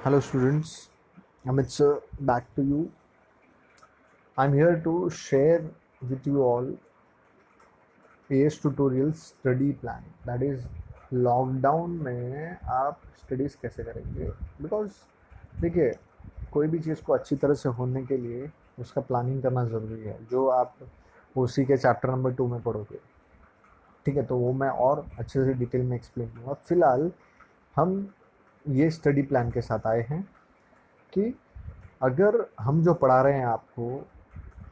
Hello students, Amit sir, back to you. I'm here to share with you all AS tutorial study plan. That is lockdown में आप studies कैसे करेंगे, because देखिए कोई भी चीज़ को अच्छी तरह से होने के लिए उसका प्लानिंग करना ज़रूरी है, जो आप उसी के चैप्टर नंबर 2 में पढ़ोगे। ठीक है, तो वो मैं और अच्छे से डिटेल में एक्सप्लेन करूँगा। फ़िलहाल हम ये स्टडी प्लान के साथ आए हैं कि अगर हम जो पढ़ा रहे हैं आपको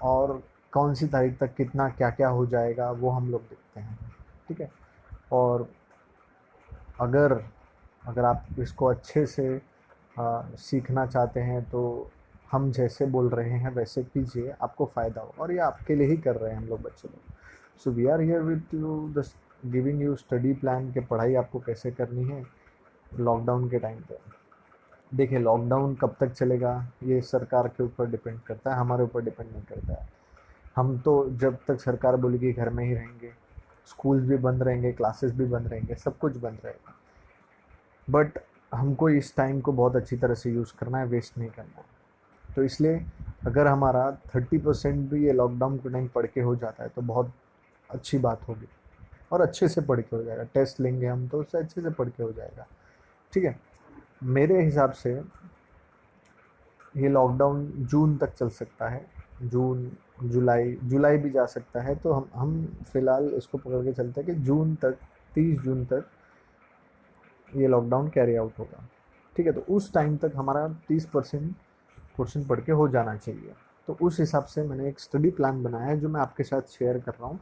और कौन सी तारीख तक कितना क्या क्या हो जाएगा वो हम लोग देखते हैं। ठीक है, और अगर अगर आप इसको अच्छे से सीखना चाहते हैं तो हम जैसे बोल रहे हैं वैसे कीजिए, आपको फ़ायदा हो, और ये आपके लिए ही कर रहे हैं हम लोग बच्चे लोग। So we are here with you the giving you study plan के पढ़ाई आपको कैसे करनी है लॉकडाउन के टाइम पे। देखिए लॉकडाउन कब तक चलेगा ये सरकार के ऊपर डिपेंड करता है, हमारे ऊपर डिपेंड नहीं करता है। हम तो जब तक सरकार बोलेगी घर में ही रहेंगे, स्कूल्स भी बंद रहेंगे, क्लासेस भी बंद रहेंगे, सब कुछ बंद रहेगा। बट हमको इस टाइम को बहुत अच्छी तरह से यूज़ करना है, वेस्ट नहीं करना है। तो इसलिए अगर हमारा 30% भी ये लॉकडाउन के टाइम पढ़ के हो जाता है तो बहुत अच्छी बात होगी, और अच्छे से पढ़ के हो जाएगा। टेस्ट लेंगे हम तो उससे अच्छे से पढ़ के हो जाएगा। ठीक है, मेरे हिसाब से ये लॉकडाउन जून तक चल सकता है, जून जुलाई जुलाई भी जा सकता है। तो हम फ़िलहाल इसको पकड़ के चलते हैं कि जून तक, 30 जून तक ये लॉकडाउन कैरी आउट होगा। ठीक है, तो उस टाइम तक हमारा 30% पोर्शन पढ़ के हो जाना चाहिए। तो उस हिसाब से मैंने एक स्टडी प्लान बनाया है जो मैं आपके साथ शेयर कर रहा हूँ।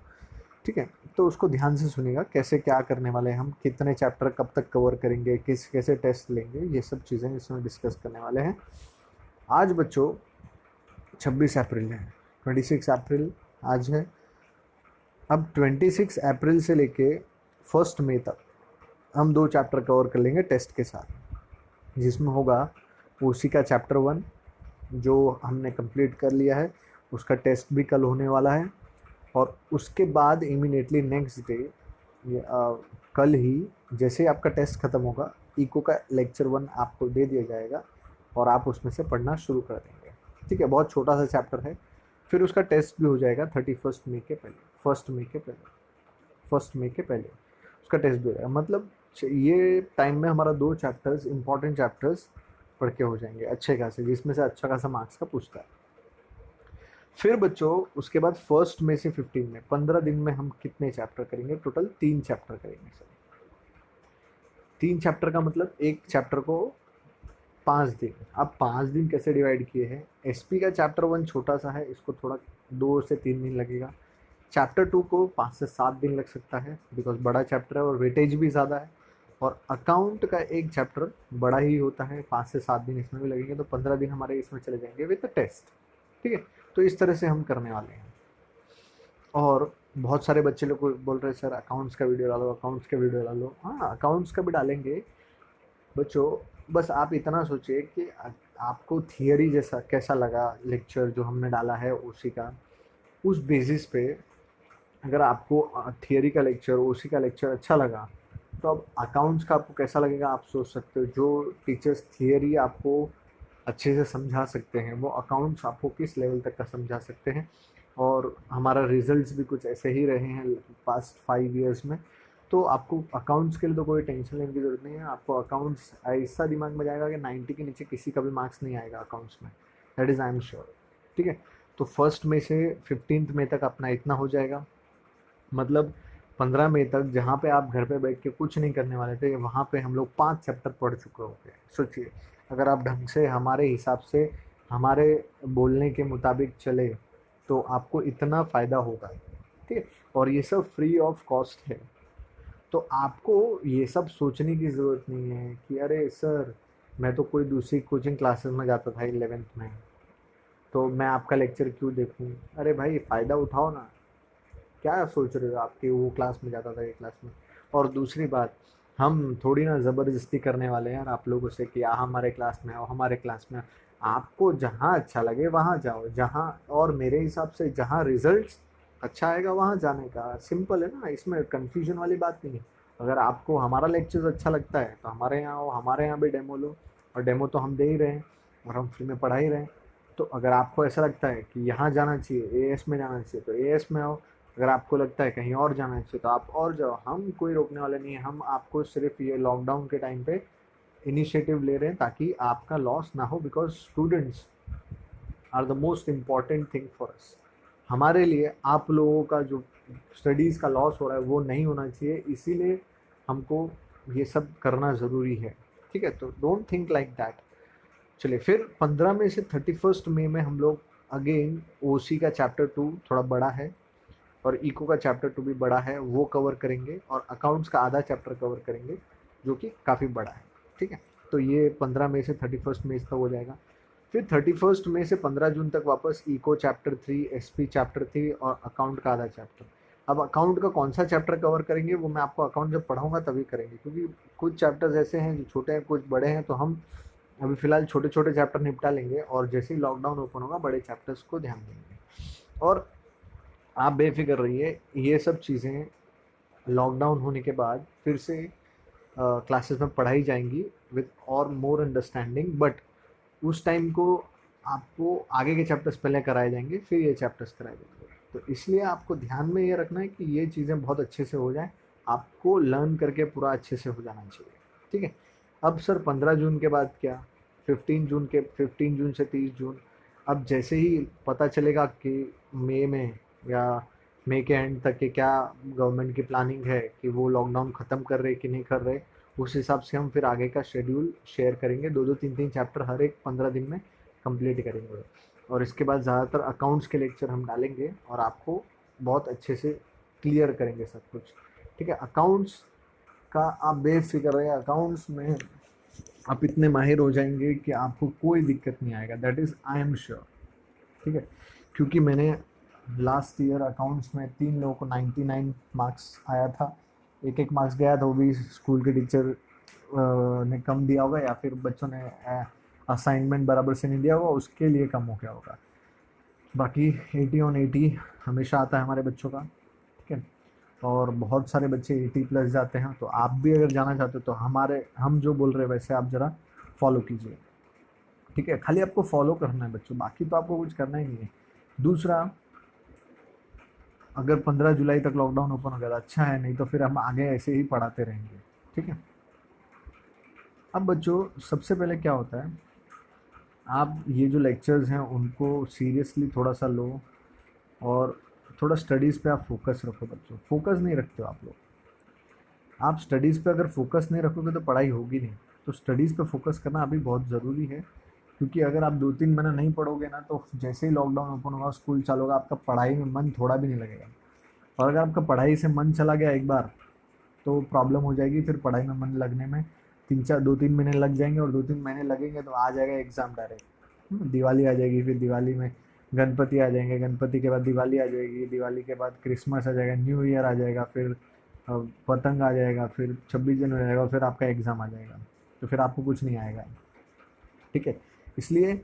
ठीक है, तो उसको ध्यान से सुनिएगा, कैसे क्या करने वाले हैं हम, कितने चैप्टर कब तक कवर करेंगे, कैसे टेस्ट लेंगे, ये सब चीज़ें इसमें डिस्कस करने वाले हैं। आज बच्चों 26 अप्रैल है, 26 अप्रैल आज है। अब 26 अप्रैल से लेके 1 मई तक हम 2 चैप्टर कवर कर लेंगे टेस्ट के साथ, जिसमें होगा उसी का चैप्टर 1 जो हमने कंप्लीट कर लिया है, उसका टेस्ट भी कल होने वाला है। और उसके बाद इमीडिएटली नेक्स्ट डे कल ही जैसे आपका टेस्ट ख़त्म होगा, इको का लेक्चर 1 आपको दे दिया जाएगा और आप उसमें से पढ़ना शुरू कर देंगे। ठीक है, बहुत छोटा सा चैप्टर है। फिर उसका टेस्ट भी हो जाएगा 31 मई के पहले, 1 मई के पहले उसका टेस्ट भी हो जाएगा। मतलब ये टाइम में हमारा 2 चैप्टर्स, इंपॉर्टेंट चैप्टर्स पढ़ के हो जाएंगे अच्छे खासे, जिसमें से अच्छा खासा मार्क्स का पूछता है। फिर बच्चों उसके बाद 1 मई से 15 में 15 दिन में हम कितने चैप्टर करेंगे? टोटल 3 चैप्टर करेंगे सर। 3 चैप्टर का मतलब एक चैप्टर को 5 दिन। अब 5 दिन कैसे डिवाइड किए हैं? एसपी का चैप्टर 1 छोटा सा है, इसको थोड़ा 2 से 3 दिन लगेगा। चैप्टर 2 को 5 से 7 दिन लग सकता है, बिकॉज बड़ा चैप्टर है और वेटेज भी ज़्यादा है। और अकाउंट का एक चैप्टर बड़ा ही होता है, 5 से 7 दिन इसमें भी लगेंगे, तो 15 दिन हमारे इसमें चले जाएंगे विद टेस्ट। ठीक है, तो इस तरह से हम करने वाले हैं। और बहुत सारे बच्चे लोग को बोल रहे हैं सर अकाउंट्स का वीडियो डालो, अकाउंट्स का वीडियो डालो। हाँ, अकाउंट्स का भी डालेंगे बच्चों। बस आप इतना सोचिए कि आपको थियरी जैसा कैसा लगा लेक्चर जो हमने डाला है उसी का, उस बेसिस पे अगर आपको थियरी का लेक्चर, उसी का लेक्चर अच्छा लगा तो अब अकाउंट्स का आपको कैसा लगेगा आप सोच सकते हो। जो टीचर्स थियरी आपको अच्छे से समझा सकते हैं वो अकाउंट्स आपको किस लेवल तक का समझा सकते हैं। और हमारा रिजल्ट्स भी कुछ ऐसे ही रहे हैं पास्ट 5 ईयर्स में। तो आपको अकाउंट्स के लिए तो कोई टेंशन लेने की ज़रूरत नहीं है। आपको अकाउंट्स ऐसा दिमाग में जाएगा कि 90 के नीचे किसी का भी मार्क्स नहीं आएगा अकाउंट्स में, that is I am sure. ठीक है, तो 1 मई से 15 मई तक अपना इतना हो जाएगा। मतलब 15 मई तक जहाँ पे आप घर पे बैठ के कुछ नहीं करने वाले थे, वहाँ पे हम लोग 5 चैप्टर पढ़ चुके होंगे। सोचिए, अगर आप ढंग से हमारे हिसाब से हमारे बोलने के मुताबिक चले तो आपको इतना फ़ायदा होगा। ठीक है, और ये सब फ्री ऑफ कॉस्ट है। तो आपको ये सब सोचने की ज़रूरत नहीं है कि अरे सर मैं तो कोई दूसरी कोचिंग क्लासेस में जाता था 11th में, तो मैं आपका लेक्चर क्यों देखूं। अरे भाई फ़ायदा उठाओ ना, क्या सोच रहे हो आपके वो क्लास में जाता था ये क्लास में। और दूसरी बात, हम थोड़ी ना ज़बरदस्ती करने वाले हैं यार आप लोगों से कि हमारे क्लास में आओ, हमारे क्लास में आओ। आपको जहाँ अच्छा लगे वहाँ जाओ, जहाँ, और मेरे हिसाब से जहाँ रिजल्ट्स अच्छा आएगा वहाँ जाने का। सिंपल है ना, इसमें कन्फ्यूजन वाली बात नहीं है। अगर आपको हमारा लेक्चर अच्छा लगता है तो हमारे यहाँ आओ, हमारे यहाँ भी डेमो लो। और डेमो तो हम दे ही रहे हैं और हम फ्री में पढ़ा ही रहे हैं। तो अगर आपको ऐसा लगता है कि यहाँ जाना चाहिए, एएस में जाना चाहिए, तो एएस में आओ। अगर आपको लगता है कहीं और जाना चाहिए तो आप और जाओ, हम कोई रोकने वाले नहीं है। हम आपको सिर्फ ये लॉकडाउन के टाइम पे इनिशिएटिव ले रहे हैं ताकि आपका लॉस ना हो, because students are the most important thing for us. हमारे लिए आप लोगों का जो स्टडीज़ का लॉस हो रहा है वो नहीं होना चाहिए, इसीलिए हमको ये सब करना ज़रूरी है। ठीक है, तो डोंट थिंक लाइक दैट। चलिए, फिर 15 मई से 31 मई में हम लोग अगेन ओसी का चैप्टर 2 थोड़ा बड़ा है और इको का चैप्टर 2 भी बड़ा है, वो कवर करेंगे, और अकाउंट्स का आधा चैप्टर कवर करेंगे जो कि काफ़ी बड़ा है। ठीक है, तो ये 15 मई से 31 मई तक हो जाएगा। फिर 31 मई से 15 जून तक वापस इको चैप्टर 3, एसपी चैप्टर 3 और अकाउंट का आधा चैप्टर। अब अकाउंट का कौन सा चैप्टर कवर करेंगे वो मैं आपको अकाउंट जब पढ़ाऊंगा तभी करेंगे, क्योंकि कुछ चैप्टर्स ऐसे हैं जो छोटे हैं, कुछ बड़े हैं। तो हम अभी फ़िलहाल छोटे छोटे चैप्टर निपटा लेंगे और जैसे ही लॉकडाउन ओपन होगा बड़े चैप्टर्स को ध्यान देंगे। और आप बेफिक्र रहिए, ये सब चीज़ें लॉकडाउन होने के बाद फिर से क्लासेस में पढ़ाई जाएंगी विद और मोर अंडरस्टैंडिंग। बट उस टाइम को आपको आगे के चैप्टर्स पहले कराए जाएंगे, फिर ये चैप्टर्स कराए जाएंगे। तो इसलिए आपको ध्यान में ये रखना है कि ये चीज़ें बहुत अच्छे से हो जाए, आपको लर्न करके पूरा अच्छे से हो जाना चाहिए। ठीक है, अब सर 15 जून के बाद क्या? 15 जून से 30 जून। अब जैसे ही पता चलेगा कि मई में या मई के एंड तक के क्या गवर्नमेंट की प्लानिंग है कि वो लॉकडाउन ख़त्म कर रहे कि नहीं कर रहे, उस हिसाब से हम फिर आगे का शेड्यूल शेयर करेंगे। 2-2 3-3 चैप्टर हर एक 15 दिन में कंप्लीट करेंगे। और इसके बाद ज़्यादातर अकाउंट्स के लेक्चर हम डालेंगे और आपको बहुत अच्छे से क्लियर करेंगे सब कुछ। ठीक है, अकाउंट्स का आप बेफिक्र रहिए, अकाउंट्स में आप इतने माहिर हो जाएंगे कि आपको कोई दिक्कत नहीं आएगा, that is I am sure. ठीक है, क्योंकि मैंने लास्ट ईयर अकाउंट्स में 3 लोगों को 99 मार्क्स आया था। एक एक मार्क्स गया था, वो भी स्कूल के टीचर ने कम दिया होगा या फिर बच्चों ने असाइनमेंट बराबर से नहीं दिया होगा, उसके लिए कम हो गया होगा। बाकी 80/80 हमेशा आता है हमारे बच्चों का। ठीक है, और बहुत सारे बच्चे 80+ जाते हैं। तो आप भी अगर जाना चाहते हो तो हम जो बोल रहे हैं वैसे आप ज़रा फॉलो कीजिए। ठीक है, खाली आपको फॉलो करना है बच्चों, बाकी तो आपको कुछ करना ही नहीं है। दूसरा, अगर 15 जुलाई तक लॉकडाउन ओपन हो गया तो अच्छा है, नहीं तो फिर हम आगे ऐसे ही पढ़ाते रहेंगे। ठीक है, अब बच्चों सबसे पहले क्या होता है, आप ये जो लेक्चर्स हैं उनको सीरियसली थोड़ा सा लो और थोड़ा स्टडीज़ पे आप फोकस रखो। बच्चों फोकस नहीं रखते हो आप लोग। आप स्टडीज़ पे अगर फोकस नहीं रखोगे तो पढ़ाई होगी नहीं। तो स्टडीज़ पे फोकस करना अभी बहुत ज़रूरी है, क्योंकि अगर आप 2-3 महीने नहीं पढ़ोगे ना तो जैसे ही लॉकडाउन ओपन होगा, स्कूल चालू होगा, आपका पढ़ाई में मन थोड़ा भी नहीं लगेगा। और अगर आपका पढ़ाई से मन चला गया एक बार तो प्रॉब्लम हो जाएगी। फिर पढ़ाई में मन लगने में 2-3 महीने लग जाएंगे, और 2-3 महीने लगेंगे तो आ जाएगा एग्ज़ाम डायरेक्ट। दिवाली आ जाएगी, फिर दिवाली में गणपति आ जाएंगे, गणपति के बाद दिवाली आ जाएगी, दिवाली के बाद क्रिसमस आ जाएगा, न्यू ईयर आ जाएगा, फिर पतंग आ जाएगा, फिर 26 जनवरी आ जाएगा, फिर आपका एग्ज़ाम आ जाएगा। तो फिर आपको कुछ नहीं आएगा। ठीक है, इसलिए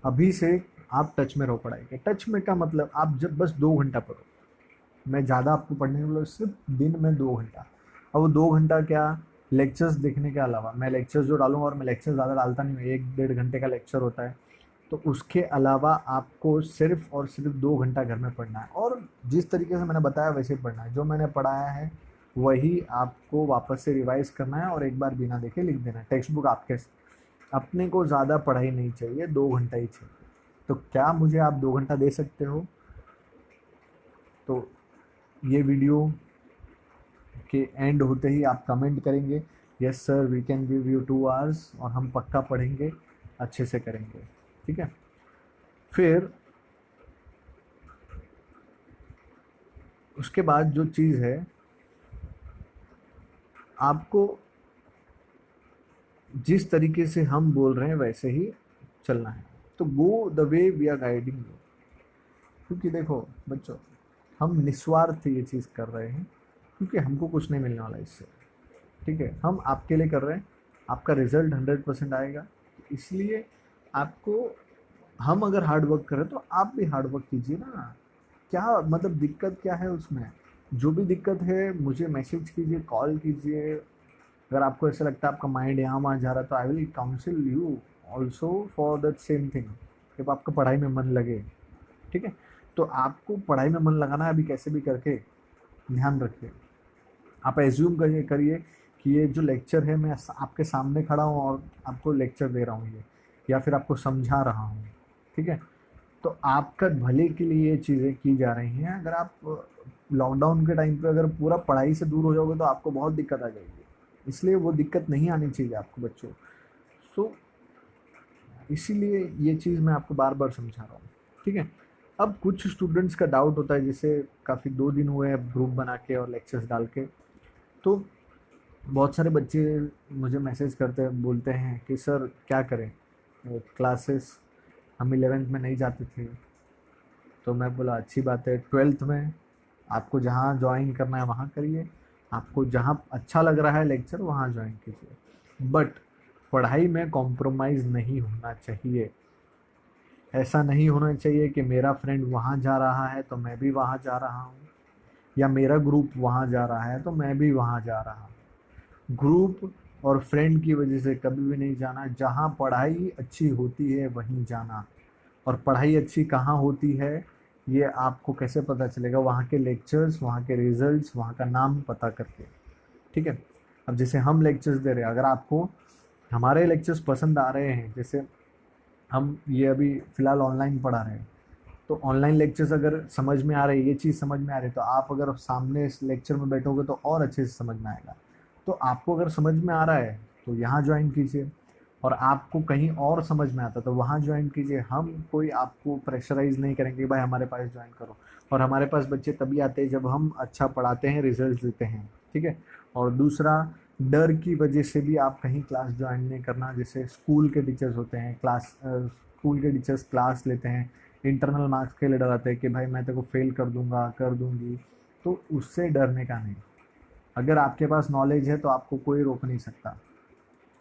अभी से आप टच में रहो पढ़ाई के। टच में का मतलब आप जब बस 2 घंटा पढ़ो, मैं ज़्यादा आपको पढ़ने के लिए सिर्फ दिन में 2 घंटा। अब वो 2 घंटा क्या, लेक्चर्स देखने के अलावा, मैं लेक्चर्स जो डालूंगा, और मैं लेक्चर ज़्यादा डालता नहीं हूँ, 1-1.5 घंटे का लेक्चर होता है। तो उसके अलावा आपको सिर्फ और सिर्फ 2 घंटा घर में पढ़ना है, और जिस तरीके से मैंने बताया वैसे ही पढ़ना है। जो मैंने पढ़ाया है वही आपको वापस से रिवाइज करना है और एक बार बिना देखे लिख देना है। टेक्स्ट बुक आपके, अपने को ज़्यादा पढ़ाई नहीं चाहिए, 2 घंटा ही चाहिए। तो क्या मुझे आप 2 घंटा दे सकते हो? तो ये वीडियो के एंड होते ही आप कमेंट करेंगे, yes sir we can give you 2 hours, और हम पक्का पढ़ेंगे, अच्छे से करेंगे। ठीक है, फिर उसके बाद जो चीज़ है, आपको जिस तरीके से हम बोल रहे हैं वैसे ही चलना है। तो go the way we are guiding you. क्योंकि देखो बच्चों, हम निस्वार्थ ये चीज़ कर रहे हैं, क्योंकि हमको कुछ नहीं मिलने वाला इससे। ठीक है, हम आपके लिए कर रहे हैं, आपका रिजल्ट 100% आएगा। इसलिए आपको, हम अगर हार्ड वर्क करें तो आप भी हार्ड वर्क कीजिए ना। क्या मतलब दिक्कत क्या है उसमें? जो भी दिक्कत है मुझे मैसेज कीजिए, कॉल कीजिए, अगर आपको ऐसा लगता है आपका माइंड यहाँ वहाँ जा रहा है, तो I will council you also for that same thing, जब आपका पढ़ाई में मन लगे। ठीक है, तो आपको पढ़ाई में मन लगाना है अभी कैसे भी करके, ध्यान रखिए। आप एज्यूम करिए करिए कि ये जो लेक्चर है मैं आपके सामने खड़ा हूँ और आपको लेक्चर दे रहा हूँ ये, या फिर आपको समझा रहा हूँ। ठीक है, तो आपका भले के लिए ये चीज़ें की जा रही हैं। अगर आप लॉकडाउन के टाइम पे अगर पूरा पढ़ाई से दूर हो जाओगे तो आपको बहुत दिक्कत आ जाएगी, इसलिए वो दिक्कत नहीं आनी चाहिए आपको बच्चों। सो इसीलिए ये चीज़ मैं आपको बार बार समझा रहा हूँ। ठीक है, अब कुछ स्टूडेंट्स का डाउट होता है, जैसे काफ़ी 2 दिन हुए हैं ग्रुप बना के और लेक्चर्स डाल के, तो बहुत सारे बच्चे मुझे मैसेज करते हैं, बोलते हैं कि सर क्या करें, क्लासेस हम 11th में नहीं जाते थे। तो मैं बोला अच्छी बात है, 12th में आपको जहाँ ज्वाइन करना है वहाँ करिए, आपको जहाँ अच्छा लग रहा है लेक्चर वहाँ ज्वाइन कीजिए, बट पढ़ाई में कॉम्प्रोमाइज़ नहीं होना चाहिए। ऐसा नहीं होना चाहिए कि मेरा फ्रेंड वहाँ जा रहा है तो मैं भी वहाँ जा रहा हूँ, या मेरा ग्रुप वहाँ जा रहा है तो मैं भी वहाँ जा रहा हूँ। ग्रुप और फ्रेंड की वजह से कभी भी नहीं जाना। जहाँ पढ़ाई अच्छी होती है वहीं जाना। और पढ़ाई अच्छी कहाँ होती है ये आपको कैसे पता चलेगा, वहाँ के लेक्चर्स, वहाँ के रिजल्ट्स, वहाँ का नाम पता करके। ठीक है, अब जैसे हम लेक्चर्स दे रहे हैं, अगर आपको हमारे लेक्चर्स पसंद आ रहे हैं, जैसे हम ये अभी फ़िलहाल ऑनलाइन पढ़ा रहे हैं, तो ऑनलाइन लेक्चर्स अगर समझ में आ रही है, ये चीज़ समझ में आ रही है, तो आप अगर सामने इस लेक्चर में बैठोगे तो और अच्छे से समझ में आएगा। तो आपको अगर समझ में आ रहा है तो यहाँ ज्वाइन कीजिए, और आपको कहीं और समझ में आता तो वहाँ ज्वाइन कीजिए। हम कोई आपको प्रेशराइज़ नहीं करेंगे कि भाई हमारे पास ज्वाइन करो। और हमारे पास बच्चे तभी आते हैं जब हम अच्छा पढ़ाते हैं, रिजल्ट देते हैं। ठीक है, और दूसरा, डर की वजह से भी आप कहीं क्लास ज्वाइन नहीं करना। जैसे स्कूल के टीचर्स होते हैं, स्कूल के टीचर्स क्लास लेते हैं, इंटरनल मार्क्स के लिए डराते हैं कि भाई मैं तेरे को फेल कर दूंगा, कर दूंगी, तो उससे डरने का नहीं। अगर आपके पास नॉलेज है तो आपको कोई रोक नहीं सकता।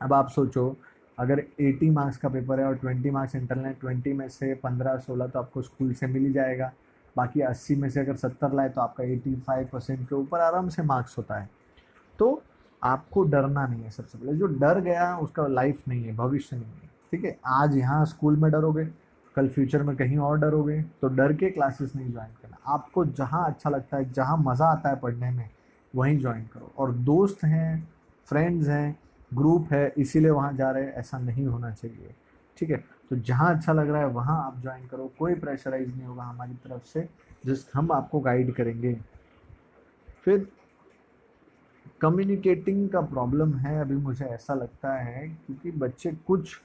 अब आप सोचो, अगर 80 मार्क्स का पेपर है और 20 मार्क्स इंटरनल है, 20 में से 15-16 तो आपको स्कूल से मिल ही जाएगा। बाकी 80 में से अगर 70 लाए तो आपका 85% के ऊपर आराम से मार्क्स होता है। तो आपको डरना नहीं है। सबसे पहले जो डर गया उसका लाइफ नहीं है, भविष्य नहीं है। ठीक है, आज यहाँ स्कूल में डरोगे, कल फ्यूचर में कहीं और डरोगे, तो डर के क्लासेस नहीं ज्वाइन करना। आपको जहाँ अच्छा लगता है, जहाँ मज़ा आता है पढ़ने में, वहीं ज्वाइन करो। और दोस्त हैं, फ्रेंड्स हैं, ग्रुप है, इसीलिए वहाँ जा रहे हैं, ऐसा नहीं होना चाहिए। ठीक है, तो जहाँ अच्छा लग रहा है वहाँ आप ज्वाइन करो, कोई प्रेशराइज नहीं होगा हमारी तरफ से, जस्ट हम आपको गाइड करेंगे। फिर कम्युनिकेटिंग का प्रॉब्लम है अभी, मुझे ऐसा लगता है, क्योंकि कुछ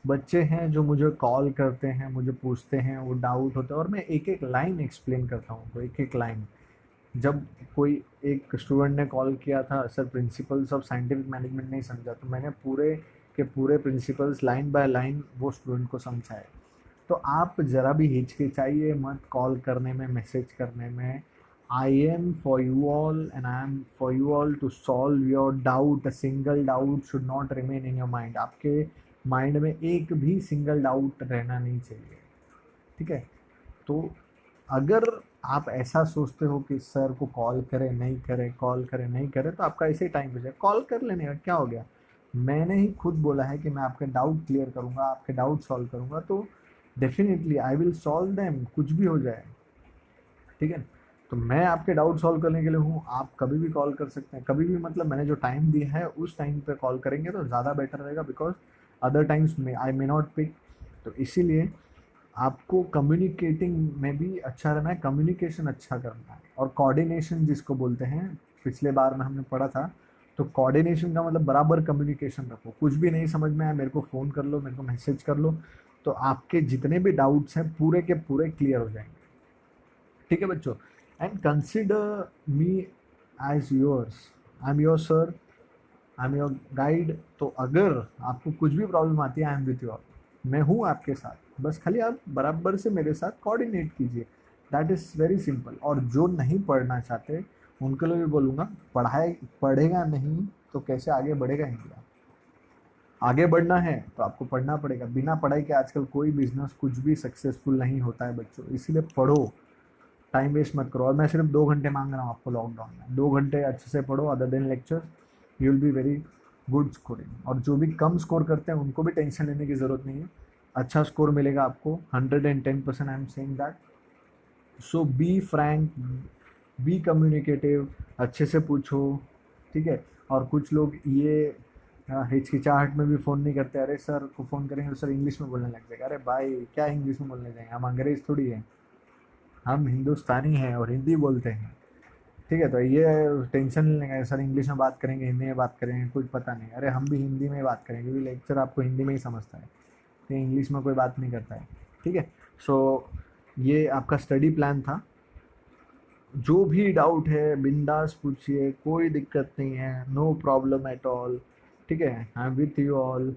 बच्चे हैं जो मुझे कॉल करते हैं, मुझे पूछते हैं, वो डाउट होता है और मैं एक एक लाइन एक्सप्लेन करता हूँ उनको, एक एक लाइन। जब कोई एक स्टूडेंट ने कॉल किया था, sir principles of scientific management नहीं समझा, तो मैंने पूरे के पूरे प्रिंसिपल्स लाइन बाय लाइन वो स्टूडेंट को समझाए। तो आप ज़रा भी हिचकिचाइए मत कॉल करने में, मैसेज करने में। I am for you all and I am for you all to solve your doubt. A single doubt should not remain in your mind. आपके माइंड में एक भी सिंगल डाउट रहना नहीं चाहिए। ठीक है, तो अगर आप ऐसा सोचते हो कि सर को कॉल करें नहीं करें, कॉल करें नहीं करें, तो आपका ऐसे ही टाइम बचे। कॉल कर लेने का क्या हो गया। मैंने ही खुद बोला है कि मैं आपके डाउट क्लियर करूँगा, आपके डाउट सॉल्व करूँगा, तो definitely I will solve them, कुछ भी हो जाए। ठीक है, तो मैं आपके डाउट सॉल्व करने के लिए हूँ। आप कभी भी कॉल कर सकते हैं, कभी भी, मतलब मैंने जो टाइम दिया है उस टाइम पे कॉल करेंगे तो ज़्यादा बेटर रहेगा, बिकॉज अदर टाइम्स में आई मे नॉट पिक। तो इसीलिए आपको कम्युनिकेटिंग में भी अच्छा रहना है, कम्युनिकेशन अच्छा करना है, और कोऑर्डिनेशन जिसको बोलते हैं, पिछले बार में हमने पढ़ा था। तो कोऑर्डिनेशन का मतलब बराबर कम्युनिकेशन रखो। कुछ भी नहीं समझ में आया मेरे को फ़ोन कर लो, मेरे को मैसेज कर लो, तो आपके जितने भी डाउट्स हैं पूरे के पूरे क्लियर हो जाएंगे। ठीक है बच्चों, and consider me as yours. I am your sir, I am your guide. तो अगर आपको कुछ भी प्रॉब्लम आती है, आई एम विथ यू, मैं हूँ आपके साथ। बस खाली आप बराबर से मेरे साथ कोऑर्डिनेट कीजिए, दैट इज़ वेरी सिंपल। और जो नहीं पढ़ना चाहते उनके लिए भी बोलूँगा, पढ़ाई पढ़ेगा नहीं तो कैसे आगे बढ़ेगा इंडिया। आगे बढ़ना है तो आपको पढ़ना पड़ेगा। बिना पढ़ाई के आजकल कोई बिजनेस कुछ भी सक्सेसफुल नहीं होता है बच्चों, इसीलिए पढ़ो, टाइम वेस्ट मत करो। और मैं सिर्फ 2 घंटे मांग रहा हूँ आपको लॉकडाउन में, 2 घंटे अच्छे से पढ़ो, other than lecture, you will be very good scoring. और जो भी कम स्कोर करते हैं उनको भी टेंशन लेने की ज़रूरत नहीं है, अच्छा स्कोर मिलेगा आपको 110%। I am saying that. So be frank, be communicative, अच्छे से पूछो, ठीक है। और कुछ लोग ये हिचकिचाहट में भी फ़ोन नहीं करते, अरे सर को फ़ोन करेंगे तो सर इंग्लिश में बोलने लग जाएगा। अरे भाई क्या इंग्लिश में बोलने जाएंगे, हम अंग्रेज़ थोड़ी हैं, हम हिंदुस्तानी हैं और हिंदी बोलते हैं, ठीक है। तो ये टेंशन नहीं लेंगे सर इंग्लिश में बात करेंगे हिंदी में बात करेंगे कुछ पता नहीं, अरे हम भी हिंदी में ही बात करेंगे क्योंकि लेक्चर आपको हिंदी में ही समझता है, ये इंग्लिश में कोई बात नहीं करता है, ठीक है। सो ये आपका स्टडी प्लान था। जो भी डाउट है बिंदास पूछिए, कोई दिक्कत नहीं है, नो प्रॉब्लम एट ऑल, ठीक है। I am with you all.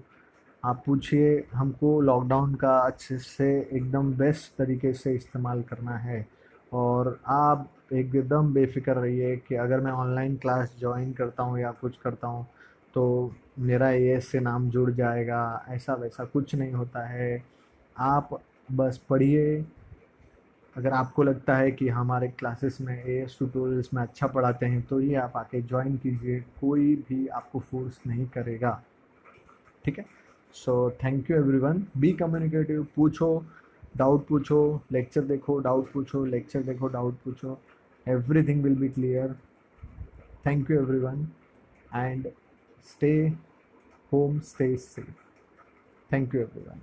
आप पूछिए, हमको लॉकडाउन का अच्छे से एकदम बेस्ट तरीके से इस्तेमाल करना है। और आप एकदम बेफिक्र रहिए कि अगर मैं ऑनलाइन क्लास ज्वाइन करता हूँ या कुछ करता हूँ तो मेरा एएस से नाम जुड़ जाएगा, ऐसा वैसा कुछ नहीं होता है। आप बस पढ़िए। अगर आपको लगता है कि हमारे क्लासेस में एएस ट्यूटोरियल्स में अच्छा पढ़ाते हैं तो ये आप आके ज्वाइन कीजिए, कोई भी आपको फोर्स नहीं करेगा, ठीक है। So thank you everyone, be communicative, पूछो डाउट, पूछो लेक्चर देखो डाउट पूछो, लेक्चर देखो डाउट पूछो, everything will be clear. Thank you everyone and stay home, stay safe. Thank you everyone.